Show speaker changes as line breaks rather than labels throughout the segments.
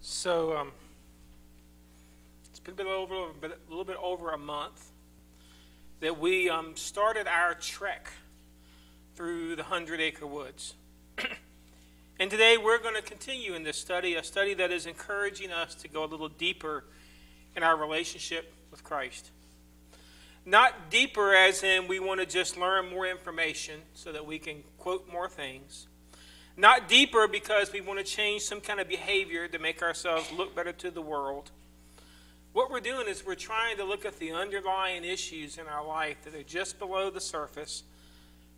So it's been a little bit over a month that we started our trek through the 100-acre woods. And today we're going to continue in this study, a study that is encouraging us to go a little deeper in our relationship with Christ. Not deeper as in we want to just learn more information so that we can quote more things. Not deeper because we want to change some kind of behavior to make ourselves look better to the world. What we're doing is we're trying to look at the underlying issues in our life that are just below the surface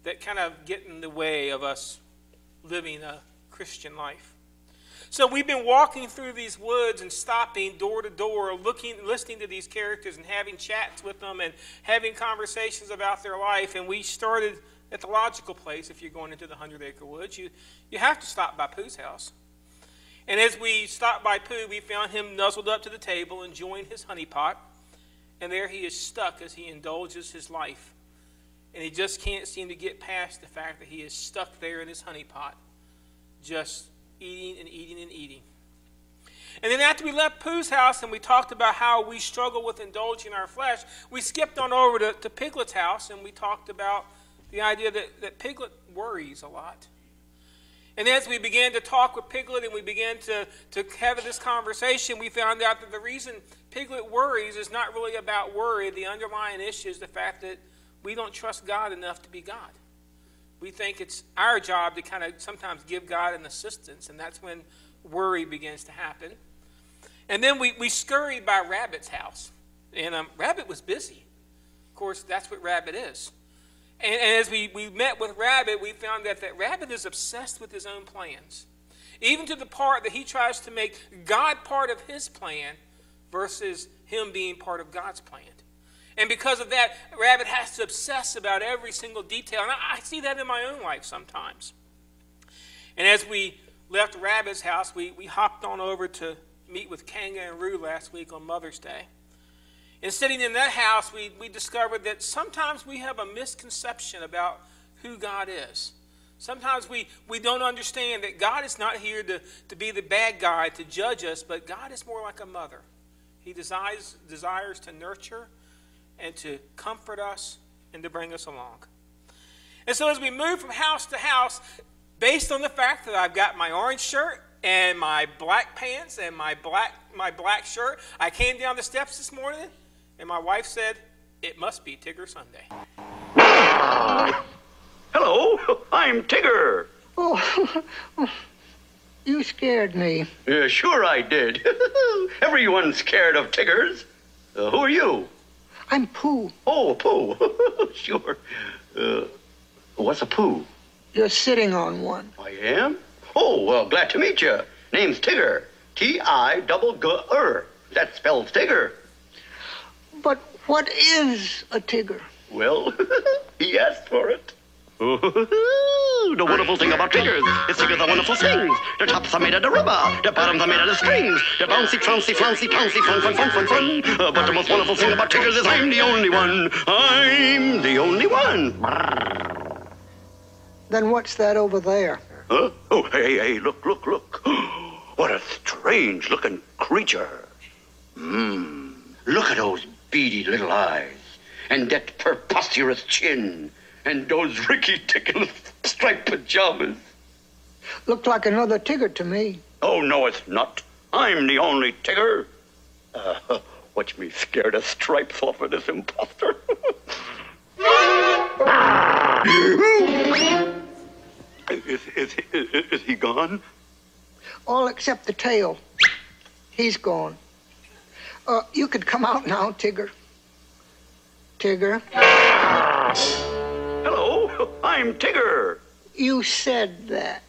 that kind of get in the way of us living a Christian life. So we've been walking through these woods and stopping door to door, listening to these characters and having chats with them and having conversations about their life. And we started at the logical place. If you're going into the 100-acre woods, you have to stop by Pooh's house. And as we stopped by Pooh, we found him nuzzled up to the table, enjoying his honey pot. And there he is stuck as he indulges his life. And he just can't seem to get past the fact that he is stuck there in his honey pot, just eating and eating and eating. And then after we left Pooh's house and we talked about how we struggle with indulging our flesh, we skipped on over to Piglet's house and we talked about the idea that Piglet worries a lot. And as we began to talk with Piglet and we began to have this conversation, we found out that the reason Piglet worries is not really about worry. The underlying issue is the fact that we don't trust God enough to be God. We think it's our job to kind of sometimes give God an assistance, and that's when worry begins to happen. And then we scurried by Rabbit's house, and Rabbit was busy. Of course, that's what Rabbit is. And as we met with Rabbit, we found that Rabbit is obsessed with his own plans, even to the part that he tries to make God part of his plan versus him being part of God's plan. And because of that, Rabbit has to obsess about every single detail. And I see that in my own life sometimes. And as we left Rabbit's house, we hopped on over to meet with Kanga and Roo last week on Mother's Day. And sitting in that house, we discovered that sometimes we have a misconception about who God is. Sometimes we don't understand that God is not here to be the bad guy, to judge us, but God is more like a mother. He desires to nurture and to comfort us and to bring us along. And so as we move from house to house, based on the fact that I've got my orange shirt and my black pants and my black shirt, I came down the steps this morning and my wife said, "It must be Tigger Sunday."
Hello, I'm Tigger.
Oh, you scared me.
Yeah, sure I did. Everyone's scared of Tiggers. Who are you?
I'm Pooh.
Oh, Pooh. Sure. What's a Pooh?
You're sitting on one.
I am? Oh, well, glad to meet you. Name's Tigger. T-I-G-G-R. That spells Tigger.
But what is a Tigger?
Well, he asked for it. The wonderful thing about Tiggers is Tiggers are wonderful things. The tops are made out of rubber, the bottoms are made out of strings. The bouncy, flouncy, flouncy, pouncy, fun. But the most wonderful thing about Tiggers is I'm the only one. I'm the only one.
Then what's that over there?
Huh? Oh, hey, look. What a strange-looking creature. Look at those beady little eyes, and that preposterous chin, and those ricky-tickle striped pajamas.
Looked like another Tigger to me.
Oh, no, it's not. I'm the only Tigger. Watch me scare the stripes off of this imposter. Is he gone?
All except the tail. He's gone. You could come out now, Tigger. Tigger?
Hello, I'm Tigger.
You said that.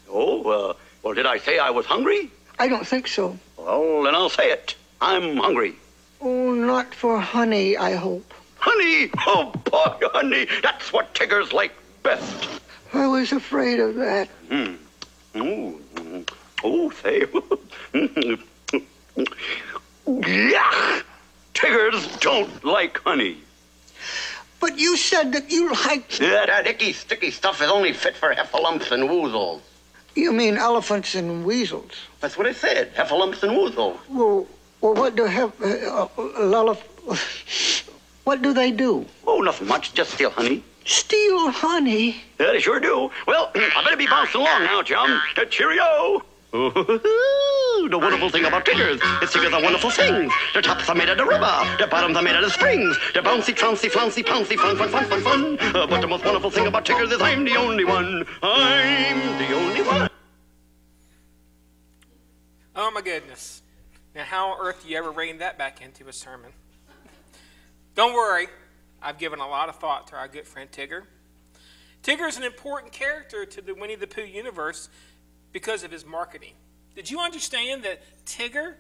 Oh, well, did I say I was hungry?
I don't think so.
Well, then I'll say it. I'm hungry.
Oh, not for honey, I hope.
Honey? Oh, boy, honey. That's what Tiggers like best.
I was afraid of that.
Oh, say. Yuck! Tiggers don't like honey.
But you said that you liked...
Yeah, that icky, sticky stuff is only fit for heffalumps and woozles.
You mean elephants and weasels?
That's what I said. Heffalumps and woozles.
Well, what do what do they do?
Oh, nothing much. Just steal honey.
Steal honey?
Yeah, they sure do. Well, I better be bouncing along now, chum. Cheerio. The wonderful thing about Tiggers, it's Tiggers are wonderful things. Their tops are made out of rubber, their bottoms are made out of springs. They're bouncy, trouncy, flouncy, pouncy, fun, fun, fun, fun, fun. But the most wonderful thing about Tiggers is I'm the only one. I'm the only one.
Oh my goodness. Now how on earth do you ever rein that back into a sermon? Don't worry, I've given a lot of thought to our good friend Tigger. Tigger is an important character to the Winnie the Pooh universe because of his marketing. Did you understand that Tigger,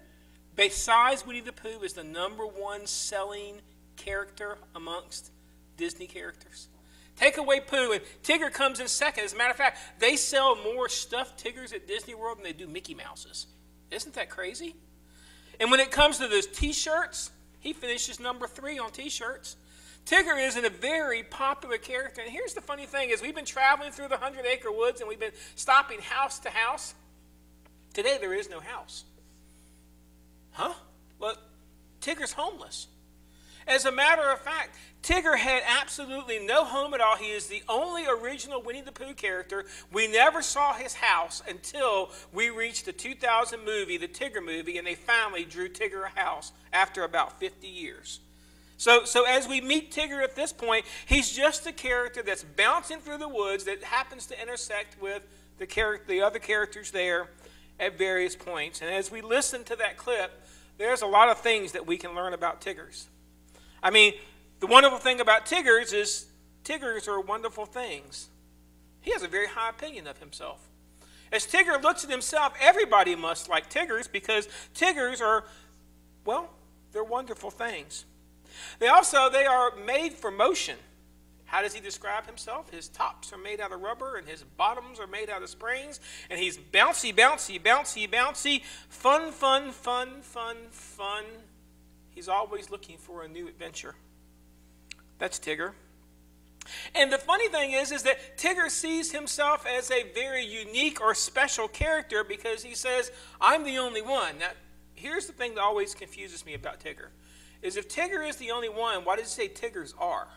besides Winnie the Pooh, is the #1 selling character amongst Disney characters? Take away Pooh, and Tigger comes in second. As a matter of fact, they sell more stuffed Tiggers at Disney World than they do Mickey Mouses. Isn't that crazy? And when it comes to those T-shirts, he finishes #3 on T-shirts. Tigger is a very popular character. And here's the funny thing is we've been traveling through the 100-acre woods and we've been stopping house to house. Today there is no house. Huh? Well, Tigger's homeless. As a matter of fact, Tigger had absolutely no home at all. He is the only original Winnie the Pooh character. We never saw his house until we reached the 2000 movie, the Tigger movie, and they finally drew Tigger a house after about 50 years. So as we meet Tigger at this point, he's just a character that's bouncing through the woods that happens to intersect with the other characters there at various points. And as we listen to that clip, there's a lot of things that we can learn about Tiggers. I mean, the wonderful thing about Tiggers is Tiggers are wonderful things. He has a very high opinion of himself. As Tigger looks at himself, everybody must like Tiggers because Tiggers are, well, they're wonderful things. They are made for motion. How does he describe himself? His tops are made out of rubber and his bottoms are made out of springs. And he's bouncy, bouncy, bouncy, bouncy. Fun, fun, fun, fun, fun. He's always looking for a new adventure. That's Tigger. And the funny thing is that Tigger sees himself as a very unique or special character because he says, I'm the only one. Now, here's the thing that always confuses me about Tigger. Is if Tigger is the only one, why does it say Tiggers are?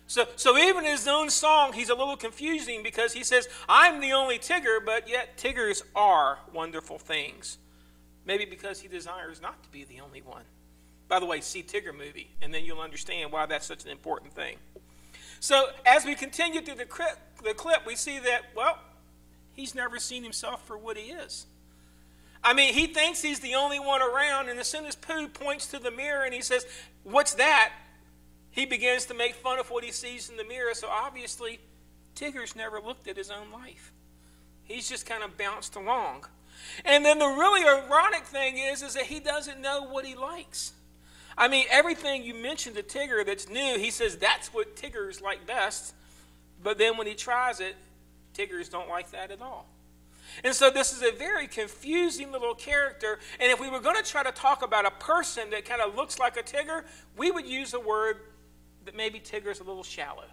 So even in his own song, he's a little confusing because he says, I'm the only Tigger, but yet Tiggers are wonderful things. Maybe because he desires not to be the only one. By the way, see Tigger movie, and then you'll understand why that's such an important thing. So as we continue through the clip, we see that, well, he's never seen himself for what he is. I mean, he thinks he's the only one around, and as soon as Pooh points to the mirror and he says, what's that? He begins to make fun of what he sees in the mirror. So obviously, Tigger's never looked at his own life. He's just kind of bounced along. And then the really ironic thing is that he doesn't know what he likes. I mean, everything you mentioned to Tigger that's new, he says that's what Tiggers like best. But then when he tries it, Tiggers don't like that at all. And so this is a very confusing little character. And if we were going to try to talk about a person that kind of looks like a Tigger, we would use a word that maybe Tigger's a little shallow.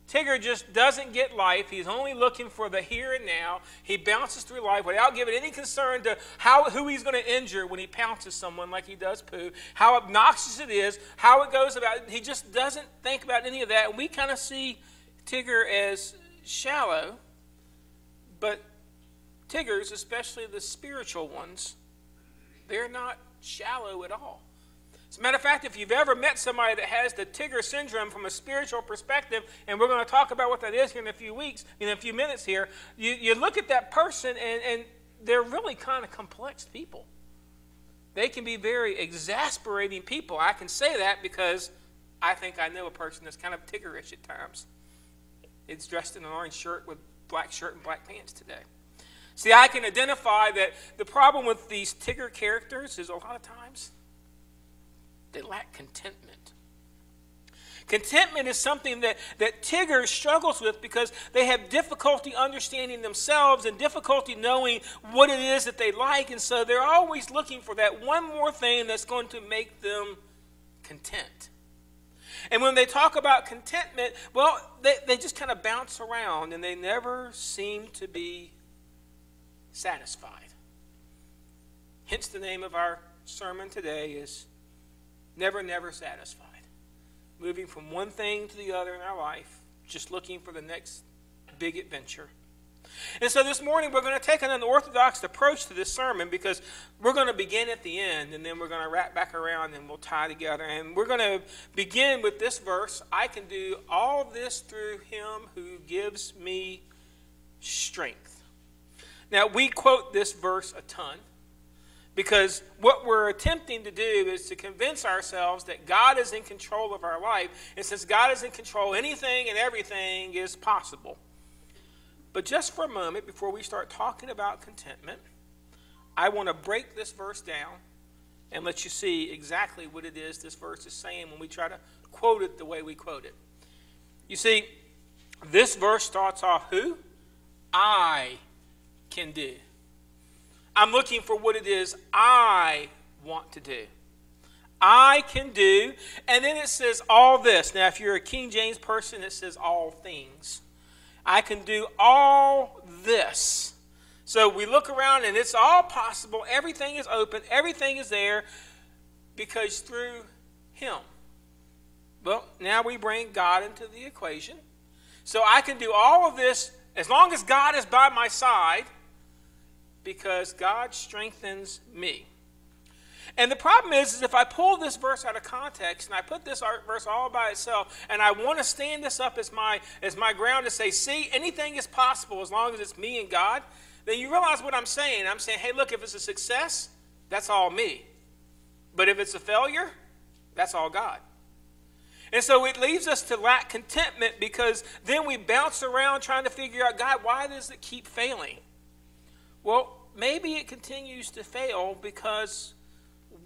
Tigger just doesn't get life. He's only looking for the here and now. He bounces through life without giving any concern to who he's going to injure when he pounces someone like he does Pooh, how obnoxious it is, how it goes about. He just doesn't think about any of that. And we kind of see Tigger as shallow, but Tiggers, especially the spiritual ones, they're not shallow at all. As a matter of fact, if you've ever met somebody that has the Tigger syndrome from a spiritual perspective, and we're going to talk about what that is here in a few minutes here, you look at that person and they're really kind of complex people. They can be very exasperating people. I can say that because I think I know a person that's kind of Tiggerish at times. It's dressed in an orange shirt with black shirt and black pants today. See, I can identify that the problem with these Tigger characters is a lot of times they lack contentment. Contentment is something that Tigger struggles with because they have difficulty understanding themselves and difficulty knowing what it is that they like, and so they're always looking for that one more thing that's going to make them content. And when they talk about contentment, well, they just kind of bounce around and they never seem to be satisfied. Hence the name of our sermon today is Never, Never Satisfied. Moving from one thing to the other in our life, just looking for the next big adventure. And so this morning we're going to take an unorthodox approach to this sermon because we're going to begin at the end and then we're going to wrap back around and we'll tie together. And we're going to begin with this verse. I can do all this through him who gives me strength. Now we quote this verse a ton because what we're attempting to do is to convince ourselves that God is in control of our life. And since God is in control, anything and everything is possible. But just for a moment, before we start talking about contentment, I want to break this verse down and let you see exactly what it is this verse is saying when we try to quote it the way we quote it. You see, this verse starts off, who? I can do. I'm looking for what it is I want to do. I can do, and then it says all this. Now, if you're a King James person, it says all things. I can do all this. So we look around and it's all possible. Everything is open. Everything is there because through him. Well, now we bring God into the equation. So I can do all of this as long as God is by my side because God strengthens me. And the problem is if I pull this verse out of context and I put this verse all by itself and I want to stand this up as my ground to say, see, anything is possible as long as it's me and God, then you realize what I'm saying. I'm saying, hey, look, if it's a success, that's all me. But if it's a failure, that's all God. And so it leaves us to lack contentment because then we bounce around trying to figure out, God, why does it keep failing? Well, maybe it continues to fail because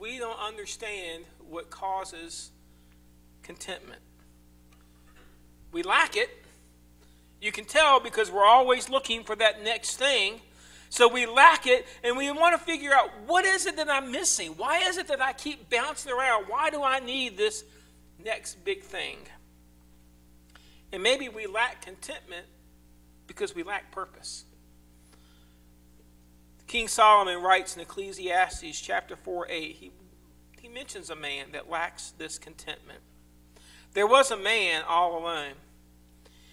we don't understand what causes contentment. We lack it. You can tell because we're always looking for that next thing. So we lack it, and we want to figure out, what is it that I'm missing? Why is it that I keep bouncing around? Why do I need this next big thing? And maybe we lack contentment because we lack purpose. King Solomon writes in Ecclesiastes chapter 4:8, he mentions a man that lacks this contentment. There was a man all alone.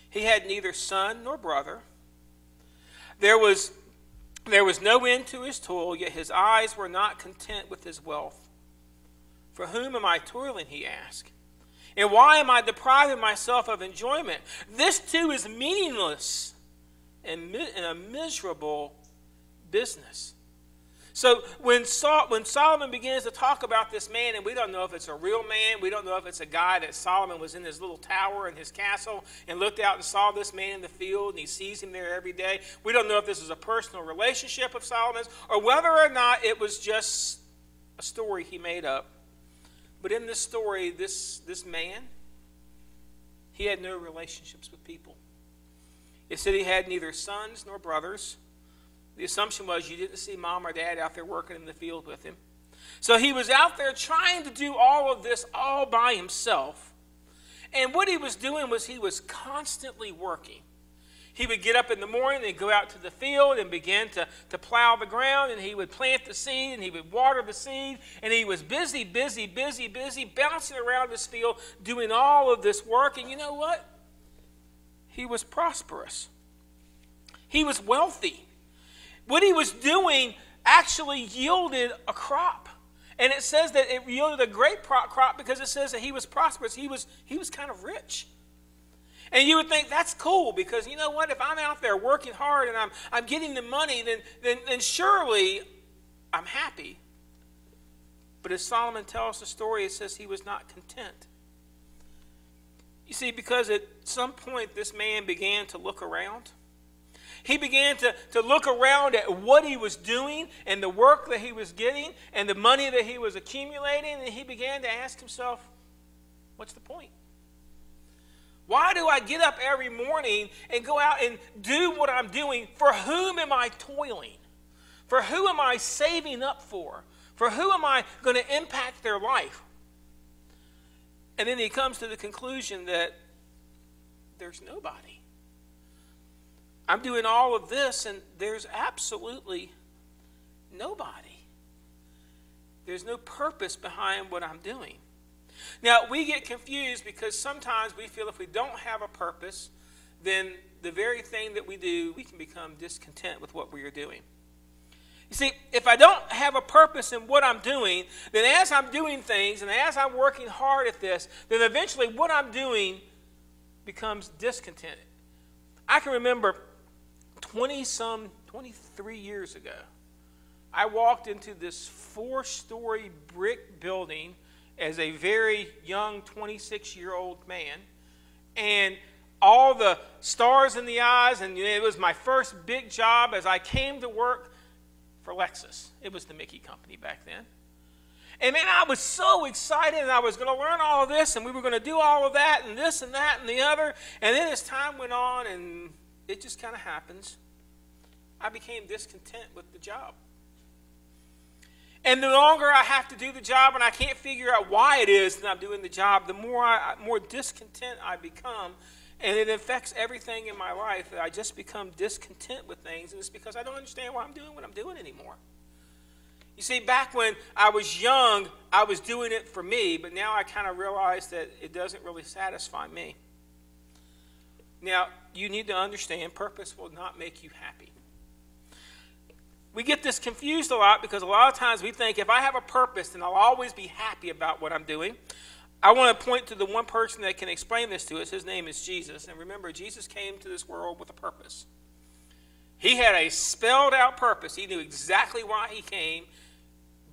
He had neither son nor brother. There was no end to his toil, yet his eyes were not content with his wealth. For whom am I toiling, he asked. And why am I depriving myself of enjoyment? This too is meaningless and a miserable business. So when Solomon begins to talk about this man, and we don't know if it's a real man, we don't know if it's a guy that Solomon was in his little tower in his castle and looked out and saw this man in the field and he sees him there every day. We don't know if this is a personal relationship of Solomon's or whether or not it was just a story he made up. But in this story, this man, he had no relationships with people. It said he had neither sons nor brothers. The assumption was you didn't see mom or dad out there working in the field with him. So he was out there trying to do all of this all by himself. And what he was doing was he was constantly working. He would get up in the morning and go out to the field and begin to plow the ground, and he would plant the seed and he would water the seed, and he was busy, bouncing around this field doing all of this work. And you know what? He was prosperous. He was wealthy. What he was doing actually yielded a crop. And it says that it yielded a great crop because it says that he was prosperous. He was kind of rich. And you would think that's cool because you know what? If I'm out there working hard and I'm getting the money, then surely I'm happy. But as Solomon tells the story, it says he was not content. You see, because at some point this man began to look around. He began to look around at what he was doing and the work that he was getting and the money that he was accumulating, and he began to ask himself, what's the point? Why do I get up every morning and go out and do what I'm doing? For whom am I toiling? For who am I saving up for? For who am I going to impact their life? And then he comes to the conclusion that there's nobody. I'm doing all of this, and there's absolutely nobody. There's no purpose behind what I'm doing. Now, we get confused because sometimes we feel if we don't have a purpose, then the very thing that we do, we can become discontent with what we are doing. You see, if I don't have a purpose in what I'm doing, then as I'm doing things and as I'm working hard at this, then eventually what I'm doing becomes discontent. I can remember 23 years ago, I walked into this 4-story brick building as a very young 26-year-old man, and all the stars in the eyes, and it was my first big job as I came to work for Lexus. It was the Mickey company back then. And man, I was so excited, and I was going to learn all of this, and we were going to do all of that, and this and that and the other. And then as time went on, and it just kind of happens, I became discontent with the job. And the longer I have to do the job and I can't figure out why it is that I'm doing the job, the more discontent I become. And it affects everything in my life. I just become discontent with things. And it's because I don't understand why I'm doing what I'm doing anymore. You see, back when I was young, I was doing it for me. But now I kind of realize that it doesn't really satisfy me. Now, you need to understand purpose will not make you happy. We get this confused a lot because a lot of times we think if I have a purpose, then I'll always be happy about what I'm doing. I want to point to the one person that can explain this to us. His name is Jesus. And remember, Jesus came to this world with a purpose. He had a spelled out purpose. He knew exactly why he came.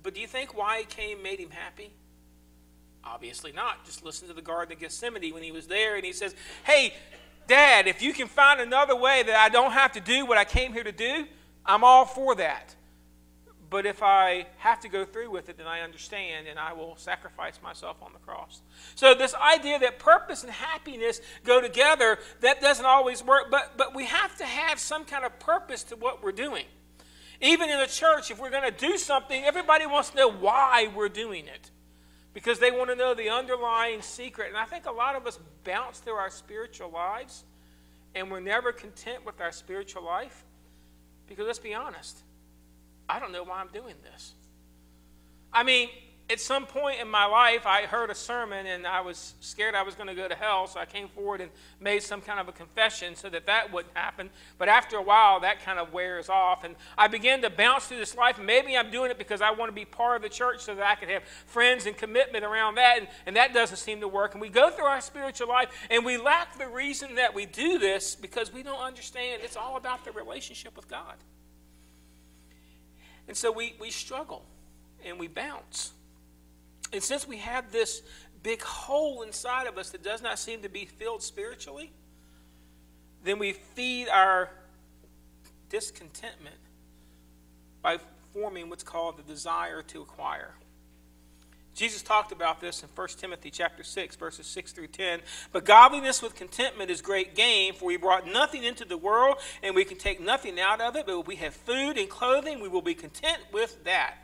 But do you think why he came made him happy? Obviously not. Just listen to the Garden of Gethsemane when he was there and he says, hey, Dad, if you can find another way that I don't have to do what I came here to do, I'm all for that. But if I have to go through with it, then I understand, and I will sacrifice myself on the cross. So this idea that purpose and happiness go together, that doesn't always work, but we have to have some kind of purpose to what we're doing. Even in a church, if we're going to do something, everybody wants to know why we're doing it, because they want to know the underlying secret. And I think a lot of us bounce through our spiritual lives, and we're never content with our spiritual life. Because let's be honest, I don't know why I'm doing this. I mean, at some point in my life, I heard a sermon, and I was scared I was going to go to hell, so I came forward and made some kind of a confession so that wouldn't happen. But after a while, that kind of wears off, and I began to bounce through this life, and maybe I'm doing it because I want to be part of the church so that I can have friends and commitment around that, and that doesn't seem to work. And we go through our spiritual life, and we lack the reason that we do this because we don't understand it's all about the relationship with God. And so we struggle, and we bounce. And since we have this big hole inside of us that does not seem to be filled spiritually, then we feed our discontentment by forming what's called the desire to acquire. Jesus talked about this in 1 Timothy chapter 6, verses 6 through 10. But godliness with contentment is great gain, for we brought nothing into the world, and we can take nothing out of it. But if we have food and clothing, we will be content with that.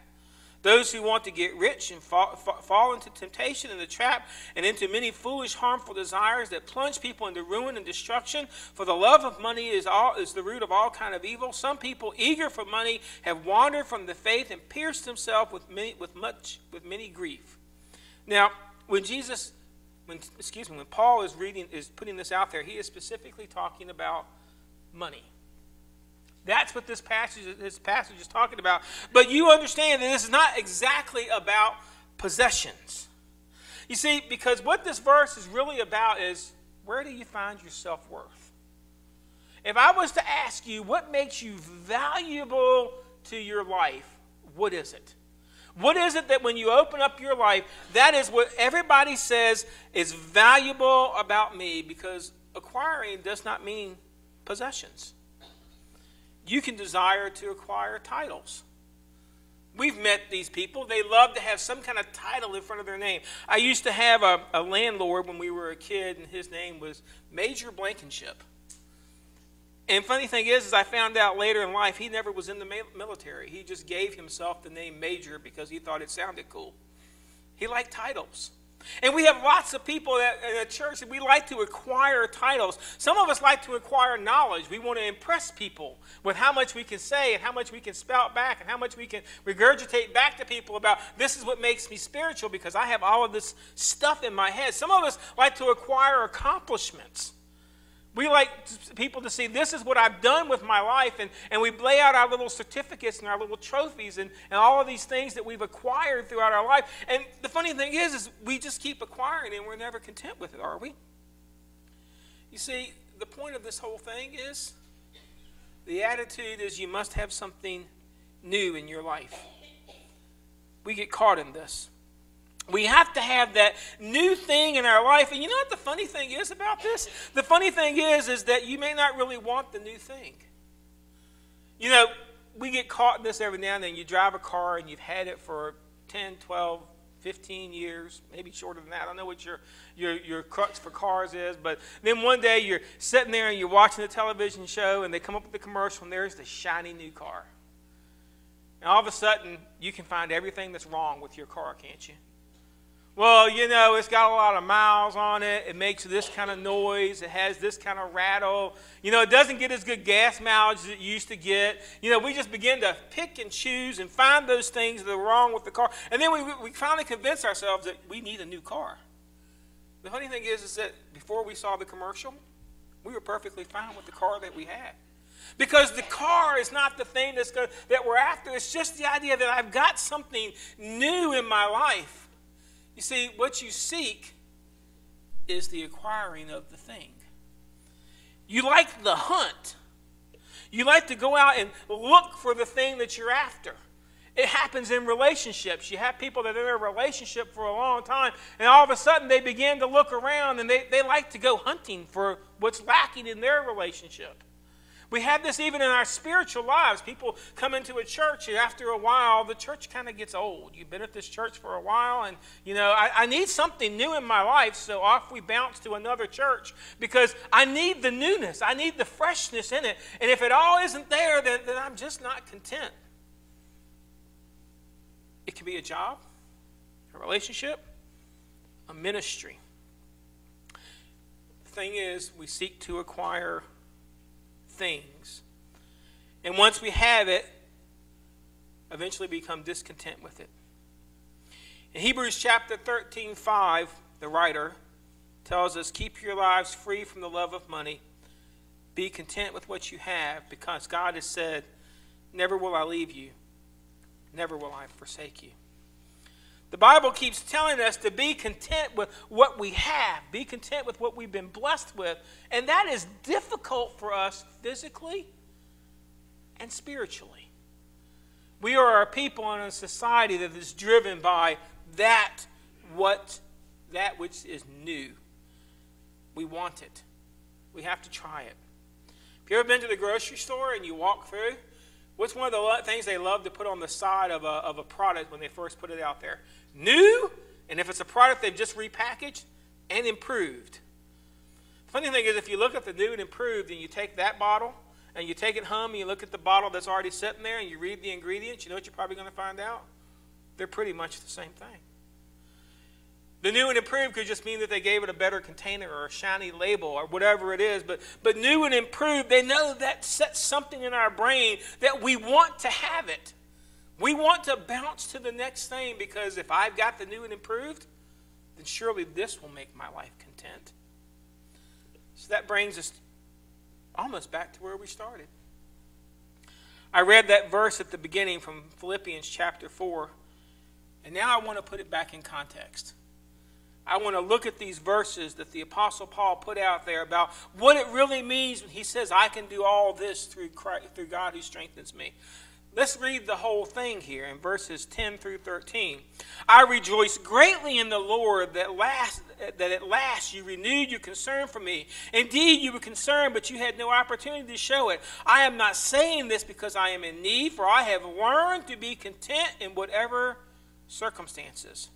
Those who want to get rich and fall into temptation and the trap and into many foolish, harmful desires that plunge people into ruin and destruction. For the love of money is the root of all kind of evil. Some people, eager for money, have wandered from the faith and pierced themselves with many grief. Now, when Paul is putting this out there, he is specifically talking about money. That's what this passage is talking about. But you understand that this is not exactly about possessions. You see, because what this verse is really about is, where do you find your self-worth? If I was to ask you what makes you valuable to your life, what is it? What is it that when you open up your life, that is what everybody says is valuable about me? Because acquiring does not mean possessions. You can desire to acquire titles. We've met these people. They love to have some kind of title in front of their name. I used to have a landlord when we were a kid, and his name was Major Blankenship. And funny thing is I found out later in life, he never was in the military. He just gave himself the name Major because he thought it sounded cool. He liked titles. And we have lots of people in the church that we like to acquire titles. Some of us like to acquire knowledge. We want to impress people with how much we can say and how much we can spout back and how much we can regurgitate back to people about this is what makes me spiritual because I have all of this stuff in my head. Some of us like to acquire accomplishments. We like people to see this is what I've done with my life, and we lay out our little certificates and our little trophies and all of these things that we've acquired throughout our life. And the funny thing is we just keep acquiring and we're never content with it, are we? You see, the point of this whole thing is the attitude is you must have something new in your life. We get caught in this. We have to have that new thing in our life. And you know what the funny thing is about this? The funny thing is that you may not really want the new thing. You know, we get caught in this every now and then. You drive a car and you've had it for 10, 12, 15 years, maybe shorter than that. I don't know what your crux for cars is. But then one day you're sitting there and you're watching a television show and they come up with the commercial and there's the shiny new car. And all of a sudden you can find everything that's wrong with your car, can't you? Well, you know, it's got a lot of miles on it. It makes this kind of noise. It has this kind of rattle. You know, it doesn't get as good gas mileage as it used to get. You know, we just begin to pick and choose and find those things that are wrong with the car. And then we finally convince ourselves that we need a new car. The funny thing is that before we saw the commercial, we were perfectly fine with the car that we had. Because the car is not the thing that we're after. It's just the idea that I've got something new in my life. You see, what you seek is the acquiring of the thing. You like the hunt. You like to go out and look for the thing that you're after. It happens in relationships. You have people that are in a relationship for a long time, and all of a sudden they begin to look around and they like to go hunting for what's lacking in their relationship. We have this even in our spiritual lives. People come into a church, and after a while, the church kind of gets old. You've been at this church for a while, and, you know, I need something new in my life, so off we bounce to another church because I need the newness. I need the freshness in it. And if it all isn't there, then I'm just not content. It could be a job, a relationship, a ministry. The thing is, we seek to acquire things. And once we have it, eventually become discontent with it. In Hebrews chapter 13:5, the writer tells us, keep your lives free from the love of money. Be content with what you have, because God has said, never will I leave you, never will I forsake you. The Bible keeps telling us to be content with what we have. Be content with what we've been blessed with. And that is difficult for us physically and spiritually. We are a people in a society that is driven by that which is new. We want it. We have to try it. Have you ever been to the grocery store and you walk through? What's one of the things they love to put on the side of a product when they first put it out there? New, and if it's a product they've just repackaged, and improved. The funny thing is, if you look at the new and improved, and you take that bottle, and you take it home, and you look at the bottle that's already sitting there, and you read the ingredients, you know what you're probably going to find out? They're pretty much the same thing. The new and improved could just mean that they gave it a better container or a shiny label or whatever it is. But new and improved, they know that sets something in our brain that we want to have it. We want to bounce to the next thing because if I've got the new and improved, then surely this will make my life content. So that brings us almost back to where we started. I read that verse at the beginning from Philippians chapter 4, and now I want to put it back in context. I want to look at these verses that the Apostle Paul put out there about what it really means when he says, I can do all this through Christ, through God who strengthens me. Let's read the whole thing here in verses 10 through 13. I rejoice greatly in the Lord that at last you renewed your concern for me. Indeed, you were concerned, but you had no opportunity to show it. I am not saying this because I am in need, for I have learned to be content in whatever circumstances.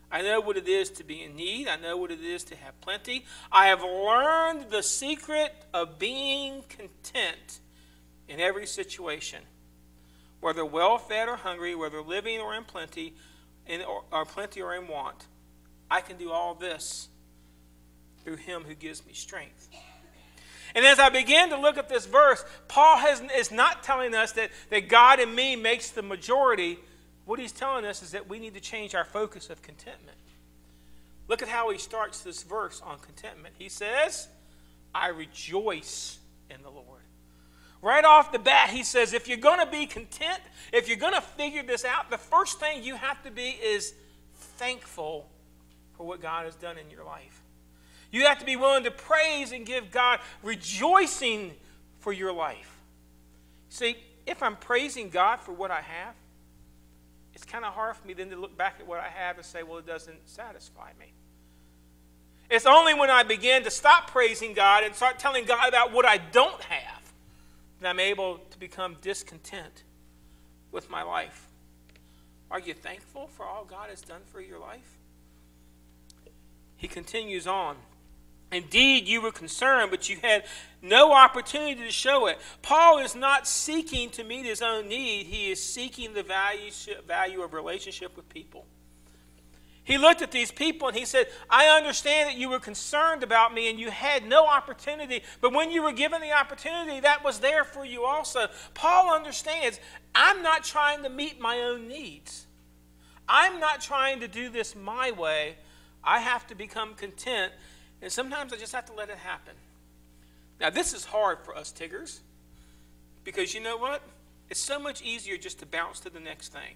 I know what it is to be in need. I know what it is to have plenty. I have learned the secret of being content in every situation, whether well-fed or hungry, whether living or in plenty, or in want. I can do all this through him who gives me strength. And as I began to look at this verse, Paul is not telling us that God in me makes the majority. What he's telling us is that we need to change our focus of contentment. Look at how he starts this verse on contentment. He says, I rejoice in the Lord. Right off the bat, he says, if you're going to be content, if you're going to figure this out, the first thing you have to be is thankful for what God has done in your life. You have to be willing to praise and give God rejoicing for your life. See, if I'm praising God for what I have, it's kind of hard for me then to look back at what I have and say, well, it doesn't satisfy me. It's only when I begin to stop praising God and start telling God about what I don't have that I'm able to become discontent with my life. Are you thankful for all God has done for your life? He continues on. Indeed, you were concerned, but you had no opportunity to show it. Paul is not seeking to meet his own need. He is seeking the value of relationship with people. He looked at these people and he said, I understand that you were concerned about me and you had no opportunity, but when you were given the opportunity, that was there for you also. Paul understands, I'm not trying to meet my own needs. I'm not trying to do this my way. I have to become content. And sometimes I just have to let it happen. Now, this is hard for us Tiggers because you know what? It's so much easier just to bounce to the next thing.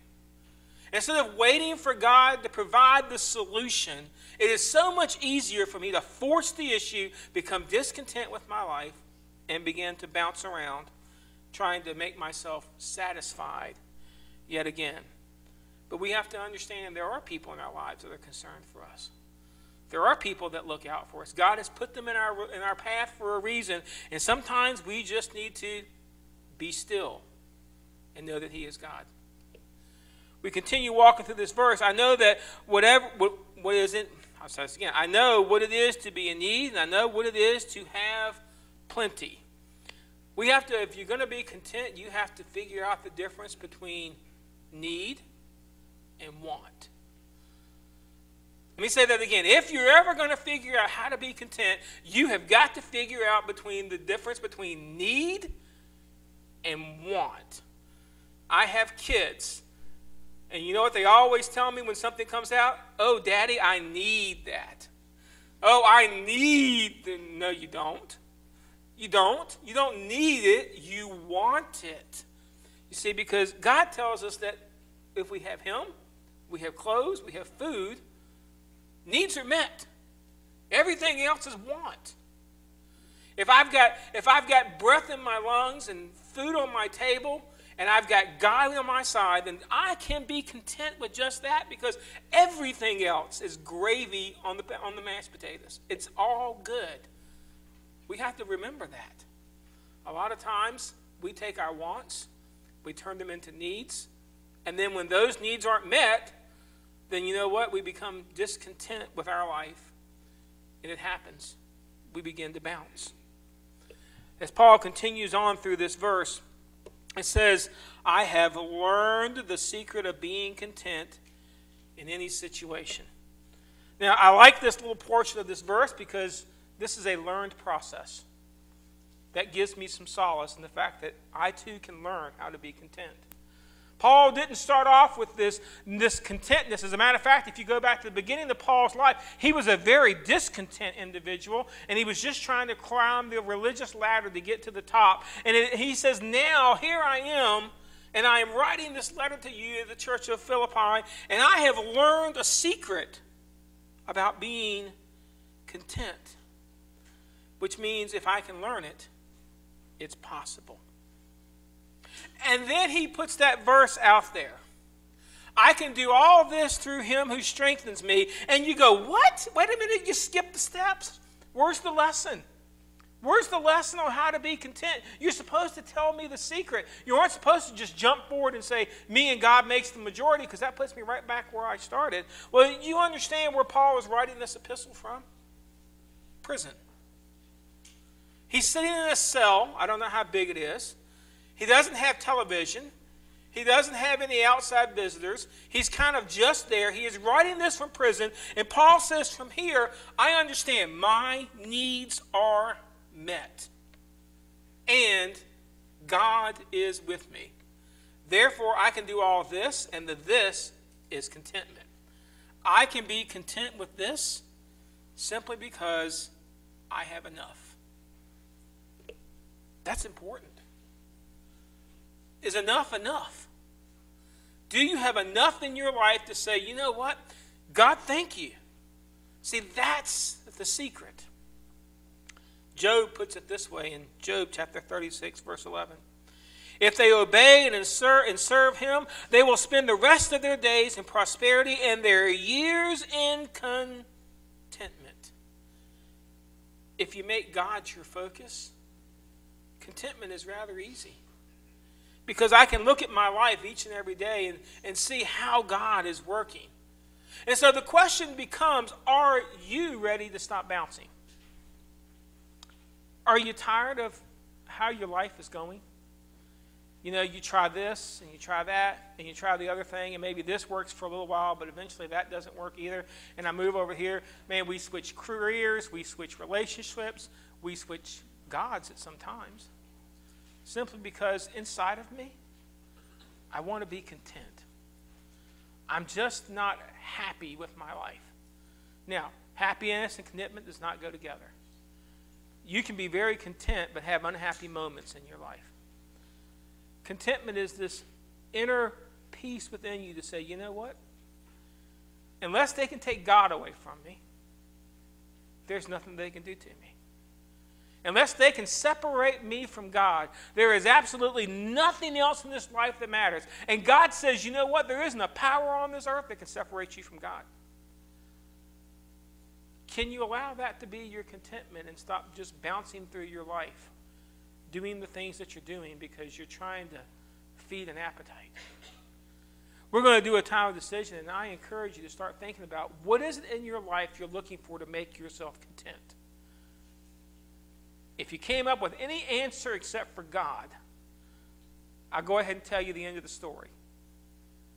Instead of waiting for God to provide the solution, it is so much easier for me to force the issue, become discontent with my life, and begin to bounce around trying to make myself satisfied yet again. But we have to understand there are people in our lives that are concerned for us. There are people that look out for us. God has put them in our path for a reason. And sometimes we just need to be still and know that he is God. We continue walking through this verse. I know that I know what it is to be in need, and I know what it is to have plenty. We have to, if you're going to be content, you have to figure out the difference between need and want. Let me say that again. If you're ever going to figure out how to be content, you have got to figure out the difference between need and want. I have kids, and you know what they always tell me when something comes out? Oh, Daddy, I need that. Oh, I need the... No, you don't. You don't. You don't need it. You want it. You see, because God tells us that if we have him, we have clothes, we have food, needs are met. Everything else is want. If I've got breath in my lungs and food on my table and I've got God on my side, then I can be content with just that because everything else is gravy on the mashed potatoes. It's all good. We have to remember that. A lot of times we take our wants, we turn them into needs, and then when those needs aren't met, then you know what? We become discontent with our life, and it happens. We begin to bounce. As Paul continues on through this verse, it says, I have learned the secret of being content in any situation. Now, I like this little portion of this verse because this is a learned process. That gives me some solace in the fact that I too can learn how to be content. Paul didn't start off with this contentness. As a matter of fact, if you go back to the beginning of Paul's life, he was a very discontent individual, and he was just trying to climb the religious ladder to get to the top. And he says, now, here I am, and I am writing this letter to you, the church of Philippi, and I have learned a secret about being content, which means if I can learn it, it's possible. And then he puts that verse out there. I can do all this through him who strengthens me. And you go, what? Wait a minute, you skipped the steps. Where's the lesson? Where's the lesson on how to be content? You're supposed to tell me the secret. You aren't supposed to just jump forward and say, me and God makes the majority, because that puts me right back where I started. Well, you understand where Paul is writing this epistle from? Prison. He's sitting in a cell. I don't know how big it is. He doesn't have television. He doesn't have any outside visitors. He's kind of just there. He is writing this from prison. And Paul says, from here, I understand my needs are met. And God is with me. Therefore, I can do all this, and the this is contentment. I can be content with this simply because I have enough. That's important. Is enough enough? Do you have enough in your life to say, you know what? God, thank you. See, that's the secret. Job puts it this way in Job chapter 36, verse 11. If they obey and serve him, they will spend the rest of their days in prosperity and their years in contentment. If you make God your focus, contentment is rather easy. Because I can look at my life each and every day and see how God is working. And so the question becomes, are you ready to stop bouncing? Are you tired of how your life is going? You know, you try this, and you try that, and you try the other thing, and maybe this works for a little while, but eventually that doesn't work either. And I move over here. Man, we switch careers, we switch relationships, we switch gods at some times. Simply because inside of me, I want to be content. I'm just not happy with my life. Now, happiness and contentment does not go together. You can be very content but have unhappy moments in your life. Contentment is this inner peace within you to say, you know what? Unless they can take God away from me, there's nothing they can do to me. Unless they can separate me from God, there is absolutely nothing else in this life that matters. And God says, you know what? There isn't a power on this earth that can separate you from God. Can you allow that to be your contentment and stop just bouncing through your life, doing the things that you're doing because you're trying to feed an appetite? We're going to do a time of decision, and I encourage you to start thinking about what is it in your life you're looking for to make yourself content. If you came up with any answer except for God, I'll go ahead and tell you the end of the story.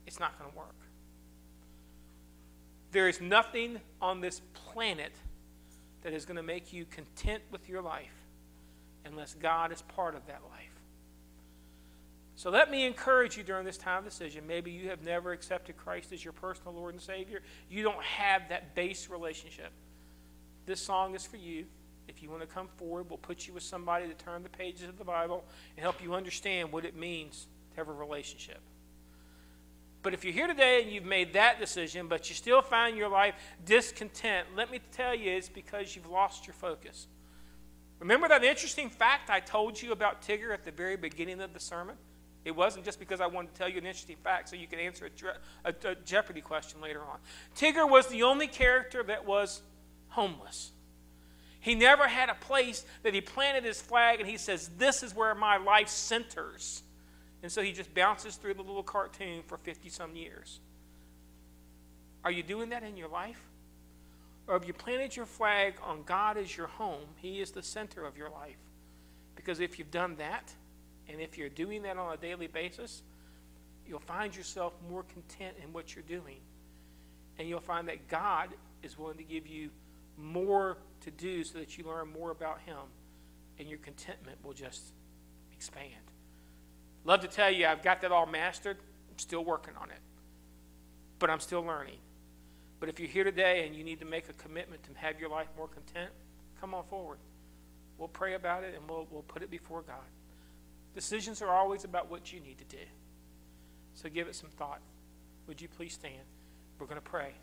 It's not going to work. There is nothing on this planet that is going to make you content with your life unless God is part of that life. So let me encourage you during this time of decision. Maybe you have never accepted Christ as your personal Lord and Savior. You don't have that base relationship. This song is for you. If you want to come forward, we'll put you with somebody to turn the pages of the Bible and help you understand what it means to have a relationship. But if you're here today and you've made that decision, but you still find your life discontent, let me tell you, it's because you've lost your focus. Remember that interesting fact I told you about Tigger at the very beginning of the sermon? It wasn't just because I wanted to tell you an interesting fact so you could answer a Jeopardy question later on. Tigger was the only character that was homeless. He never had a place that he planted his flag and he says, this is where my life centers. And so he just bounces through the little cartoon for 50-some years. Are you doing that in your life? Or have you planted your flag on God as your home? He is the center of your life. Because if you've done that, and if you're doing that on a daily basis, you'll find yourself more content in what you're doing. And you'll find that God is willing to give you more to do so that you learn more about him, and your contentment will just expand. Love to tell you I've got that all mastered. I'm still working on it, but I'm still learning. But if you're here today and you need to make a commitment to have your life more content, come on forward. We'll pray about it and we'll put it before God. Decisions are always about what you need to do. So give it some thought. Would you please stand? We're going to pray.